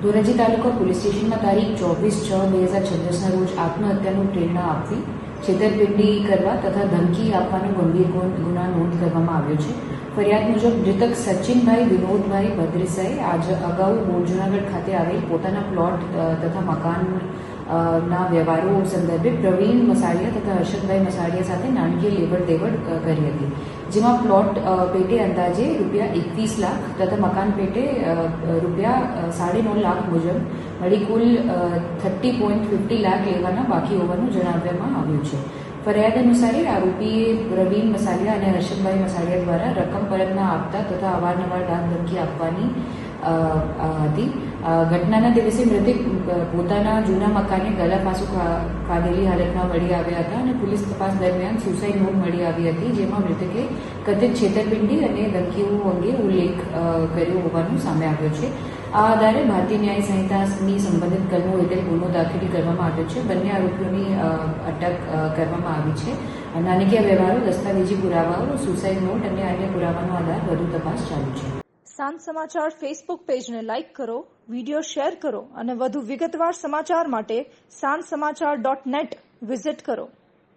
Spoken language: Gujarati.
ધોરાજી તાલુકા પોલીસ સ્ટેશનમાં તારીખ 24/6/2026ના રોજ આત્મહત્યાનું પ્રેરણા આપવી, છેતરપિંડી કરવા તથા ધમકી આપવાનો ગંભીર ગુના નોંધ કરવામાં આવ્યો છે. ફરિયાદ મુજબ મૃતક સચિનભાઈ વિનોદભાઈ ભદ્રેસાએ આજ અગાઉ બોર્ડ જૂનાગઢ ખાતે આવેલ પોતાના પ્લોટ તથા મકાન ના વ્યવહારો સંદર્ભે પ્રવીણ મસાડિયા તથા હર્ષદભાઈ મસાડિયા સાથે નાણાકીય લેવડ દેવડ કરી હતી, જેમાં પ્લોટ પેટે અંદાજે ₹21 લાખ તથા મકાન પેટે ₹9.5 લાખ મુજબ મળી કુલ 30.50 લાખ લેવાના બાકી હોવાનું જણાવવામાં આવ્યું છે. ફરિયાદ અનુસાર આરોપીએ પ્રવીણ મસાડિયા અને હર્ષદભાઈ મસાડિયા દ્વારા રકમ પરત ન આપતા તથા અવારનવાર દાન ધમકી આપવાની હતી. ઘટનાના દિવસે મૃતક પોતાના જૂના મકાને ગળા ફાંસો ખાધેલી હાલતમાં મળી આવ્યા હતા અને પોલીસ તપાસ દરમિયાન સુસાઇડ નોટ મળી આવી હતી, જેમાં મૃતકે કથિત છેતરપિંડી અને ધમકીઓ અંગે ઉલ્લેખ કર્યો હોવાનું સામે આવ્યો છે. આ આધારે ભારતીય ન્યાય સંહિતાની સંબંધિત કલમો હેઠળ ગુનો દાખલ કરવામાં આવ્યો છે. બંને આરોપીઓની અટક કરવામાં આવી છે. નાણાકીય વ્યવહારો, દસ્તાવેજી પુરાવાઓ, સુસાઇડ નોટ અને અન્ય પુરાવાનો આધાર વધુ તપાસ ચાલુ છે. સાંજ સમાચાર ફેસબુક પેજને લાઇક કરો, વિડીયો શેર કરો અને વધુ વિગતવાર સમાચાર માટે sanssamachar.net વિઝિટ કરો.